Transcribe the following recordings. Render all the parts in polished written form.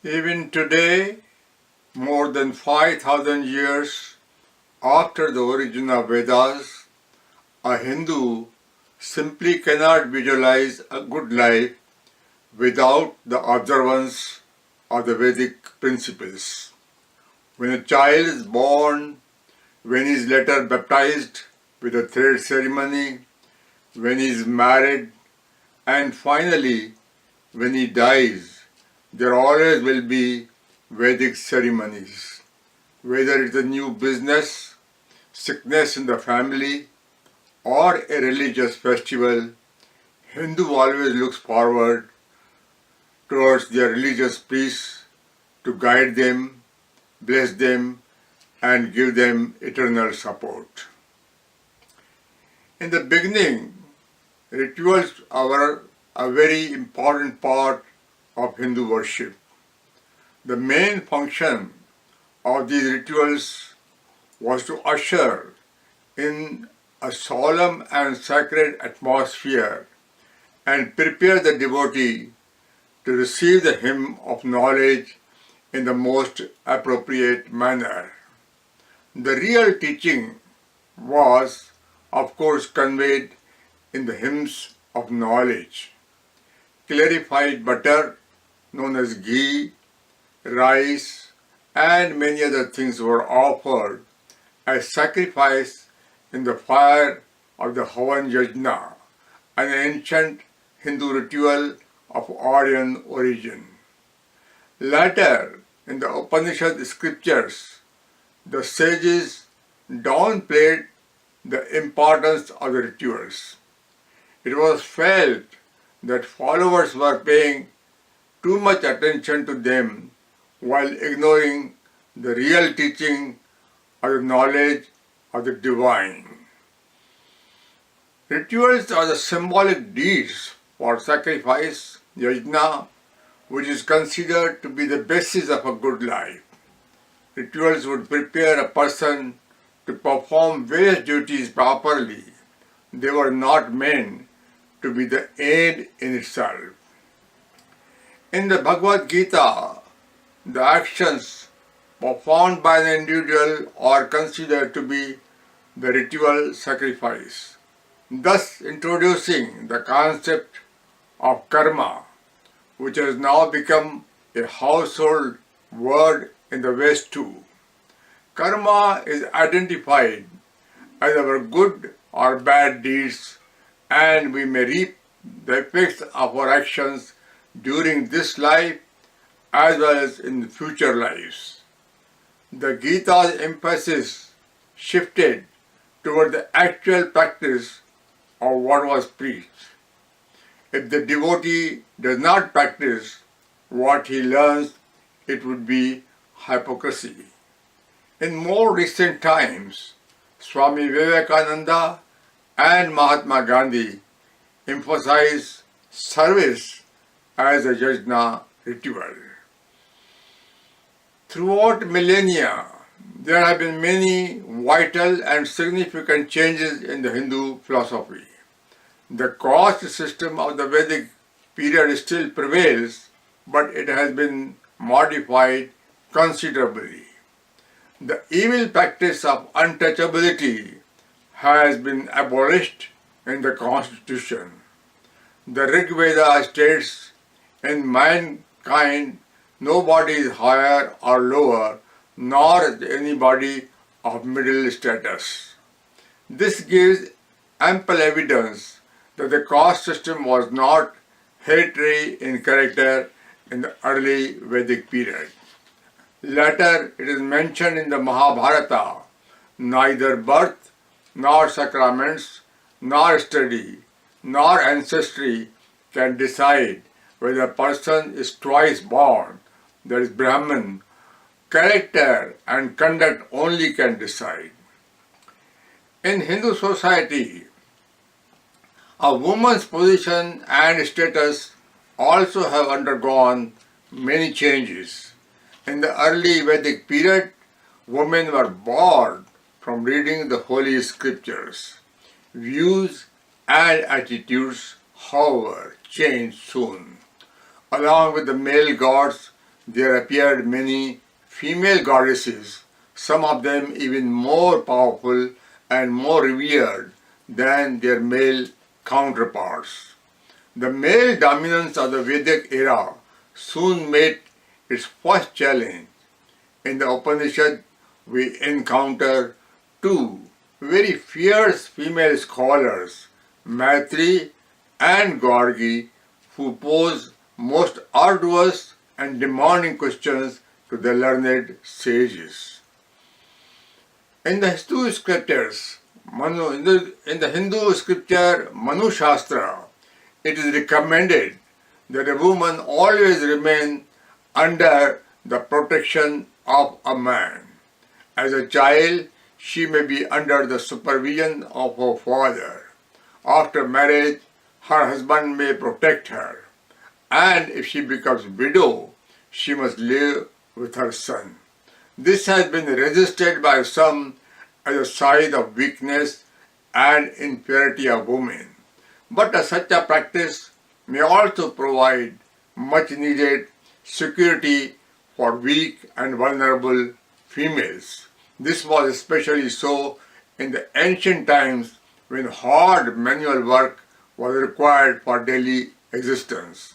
Even today, more than 5,000 years after the origin of Vedas, a Hindu simply cannot visualize a good life without the observance of the Vedic principles. When a child is born, when he is later baptized with a thread ceremony, when he is married, and finally when he dies, there always will be Vedic ceremonies. Whether it's a new business, sickness in the family, or a religious festival, Hindu always looks forward towards their religious priests to guide them, bless them, and give them eternal support. In the beginning, rituals are a very important part of Hindu worship. The main function of these rituals was to usher in a solemn and sacred atmosphere and prepare the devotee to receive the hymn of knowledge in the most appropriate manner. The real teaching was, of course, conveyed in the hymns of knowledge. Clarified butter, known as ghee, rice, and many other things were offered as sacrifice in the fire of the Havan Yajna, an ancient Hindu ritual of Aryan origin. Later, in the Upanishad scriptures, the sages downplayed the importance of the rituals. It was felt that followers were paying too much attention to them while ignoring the real teaching of the knowledge of the divine. Rituals are the symbolic deeds for sacrifice, yajna, which is considered to be the basis of a good life. Rituals would prepare a person to perform various duties properly. They were not meant to be the end in itself. In the Bhagavad Gita, the actions performed by the individual are considered to be the ritual sacrifice, thus introducing the concept of karma, which has now become a household word in the West too. Karma is identified as our good or bad deeds, and we may reap the effects of our actions during this life as well as in future lives. The Gita's emphasis shifted toward the actual practice of what was preached. If the devotee does not practice what he learns, it would be hypocrisy. In more recent times, Swami Vivekananda and Mahatma Gandhi emphasized service as a yajna ritual. Throughout millennia, there have been many vital and significant changes in the Hindu philosophy. The caste system of the Vedic period still prevails, but it has been modified considerably. The evil practice of untouchability has been abolished in the constitution. The Rig Veda states, in mankind nobody is higher or lower, nor is anybody of middle status. This gives ample evidence that the caste system was not hereditary in character in the early Vedic period. Later, it is mentioned in the Mahabharata, neither birth, nor sacraments, nor study, nor ancestry can decide whether a person is twice born, that is Brahman. Character and conduct only can decide. In Hindu society, a woman's position and status also have undergone many changes. In the early Vedic period, women were barred from reading the holy scriptures. Views and attitudes, however, changed soon. Along with the male gods, there appeared many female goddesses, some of them even more powerful and more revered than their male counterparts. The male dominance of the Vedic era soon met its first challenge. In the Upanishad, we encounter two very fierce female scholars, Maitri and Gargi, who pose most arduous and demanding questions to the learned sages. In the Hindu scriptures, in the Hindu scripture Manu Shastra, it is recommended that a woman always remain under the protection of a man. As a child, she may be under the supervision of her father. After marriage, her husband may protect her. And if she becomes widow, she must live with her son. This has been resisted by some as a sign of weakness and inferiority of women. But such a practice may also provide much needed security for weak and vulnerable females. This was especially so in the ancient times when hard manual work was required for daily existence.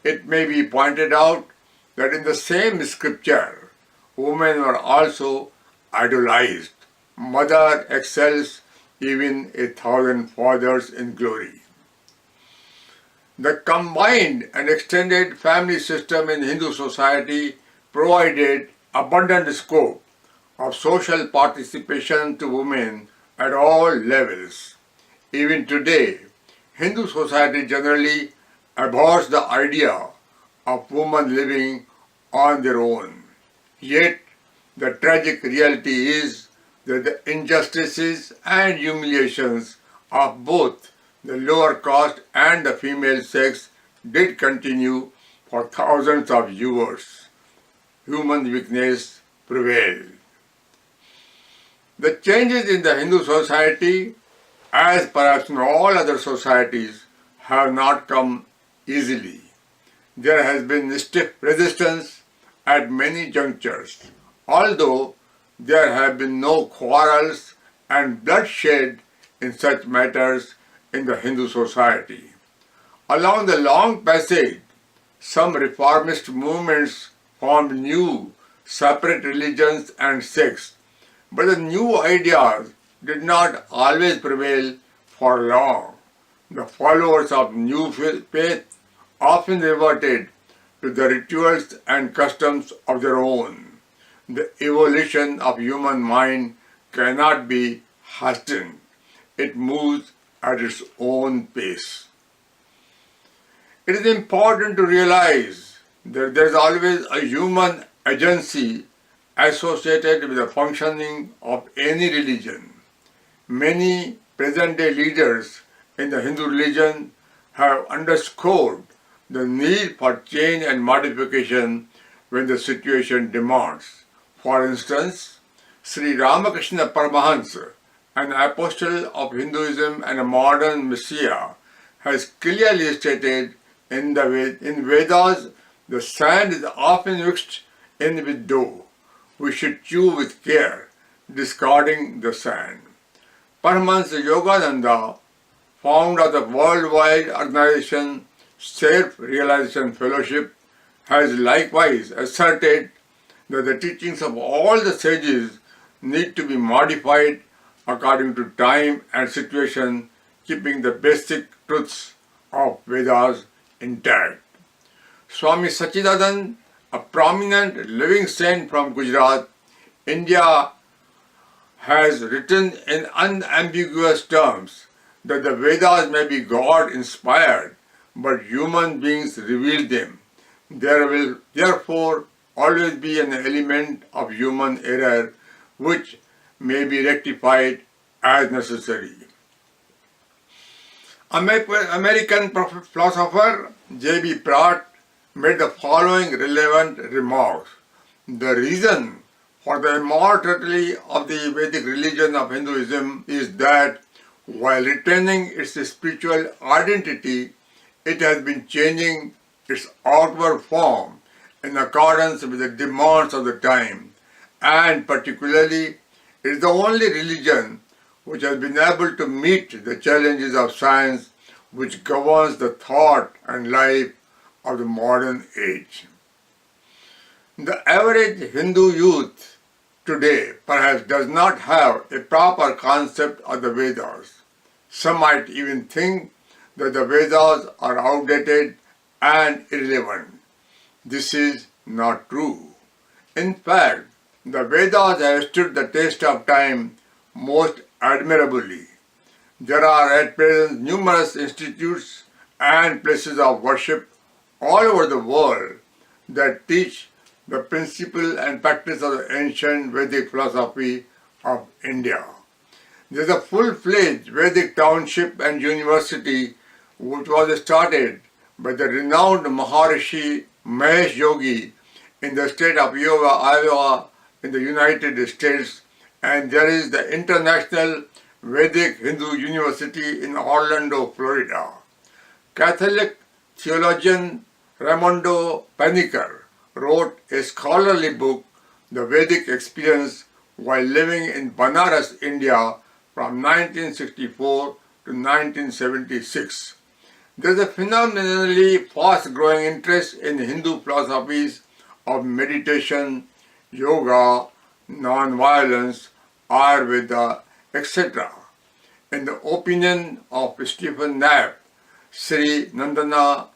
It may be pointed out that in the same scripture, women were also idolized. Mother excels even 1,000 fathers in glory. The combined and extended family system in Hindu society provided abundant scope of social participation to women at all levels. Even today, Hindu society generally abhors the idea of women living on their own. Yet, the tragic reality is that the injustices and humiliations of both the lower caste and the female sex did continue for thousands of years. Human weakness prevailed. The changes in the Hindu society, as perhaps in all other societies, have not come easily. There has been stiff resistance at many junctures, although there have been no quarrels and bloodshed in such matters in the Hindu society. Along the long passage, some reformist movements formed new separate religions and sects, but the new ideas did not always prevail for long. The followers of new faith often reverted to the rituals and customs of their own. The evolution of human mind cannot be hastened. It moves at its own pace. It is important to realize that there is always a human agency associated with the functioning of any religion. Many present-day leaders in the Hindu religion have underscored the need for change and modification when the situation demands. For instance, Sri Ramakrishna Paramahansa, an apostle of Hinduism and a modern messiah, has clearly stated in Vedas, the sand is often mixed in with dough. We should chew with care, discarding the sand. Paramahansa Yogananda, founder of the worldwide organization Self-Realization Fellowship, has likewise asserted that the teachings of all the sages need to be modified according to time and situation, keeping the basic truths of Vedas intact. Swami Sachidanand, a prominent living saint from Gujarat, India, has written in unambiguous terms that the Vedas may be God-inspired, but human beings reveal them. There will therefore always be an element of human error which may be rectified as necessary. American philosopher J.B. Pratt made the following relevant remarks. The reason for the immortality of the Vedic religion of Hinduism is that while retaining its spiritual identity, it has been changing its outward form in accordance with the demands of the time, and particularly it is the only religion which has been able to meet the challenges of science which governs the thought and life of the modern age. The average Hindu youth today perhaps does not have a proper concept of the Vedas. Some might even think that the Vedas are outdated and irrelevant. This is not true. In fact, the Vedas have stood the test of time most admirably. There are at present numerous institutes and places of worship all over the world that teach the principle and practice of the ancient Vedic philosophy of India. There is a full-fledged Vedic township and university which was started by the renowned Maharishi Mahesh Yogi in the state of Iowa in the United States, and there is the International Vedic Hindu University in Orlando, Florida. Catholic theologian Raimondo Panikkar wrote a scholarly book, The Vedic Experience, while living in Banaras, India from 1964 to 1976. There is a phenomenally fast-growing interest in Hindu philosophies of meditation, yoga, non-violence, Ayurveda, etc. In the opinion of Stephen Knapp, Sri Nandana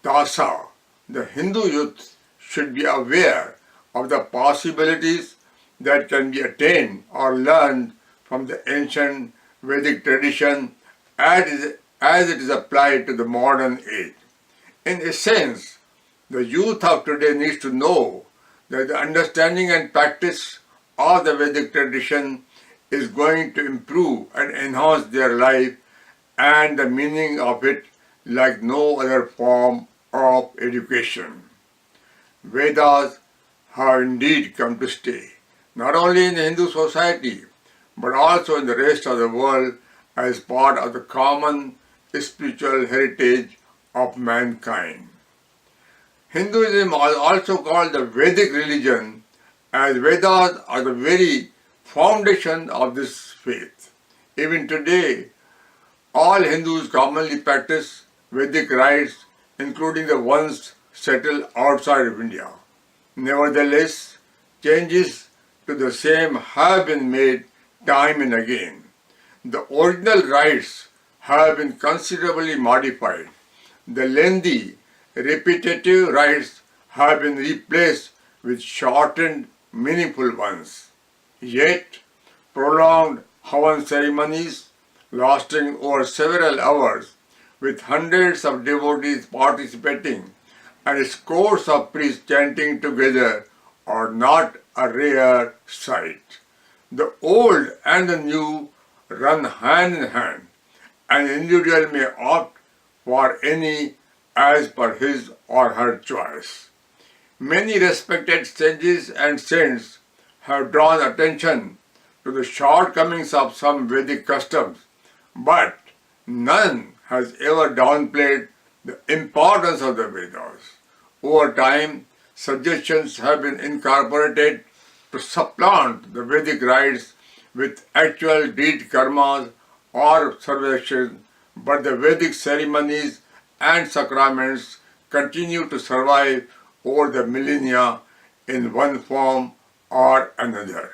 Dasa, the Hindu youth should be aware of the possibilities that can be attained or learned from the ancient Vedic tradition as it is applied to the modern age. In essence, the youth of today needs to know that the understanding and practice of the Vedic tradition is going to improve and enhance their life and the meaning of it like no other form of education. Vedas have indeed come to stay, not only in the Hindu society, but also in the rest of the world as part of the common spiritual heritage of mankind. Hinduism is also called the Vedic religion, as Vedas are the very foundation of this faith. Even today, all Hindus commonly practice Vedic rites, including the ones settled outside of India. Nevertheless, changes to the same have been made time and again. The original rites have been considerably modified. The lengthy, repetitive rites have been replaced with shortened, meaningful ones. Yet, prolonged Havan ceremonies lasting over several hours with hundreds of devotees participating and scores of priests chanting together are not a rare sight. The old and the new run hand in hand. An individual may opt for any as per his or her choice. Many respected sages and saints have drawn attention to the shortcomings of some Vedic customs, but none has ever downplayed the importance of the Vedas. Over time, suggestions have been incorporated to supplant the Vedic rites with actual deed karmas or observations, but the Vedic ceremonies and sacraments continue to survive over the millennia in one form or another.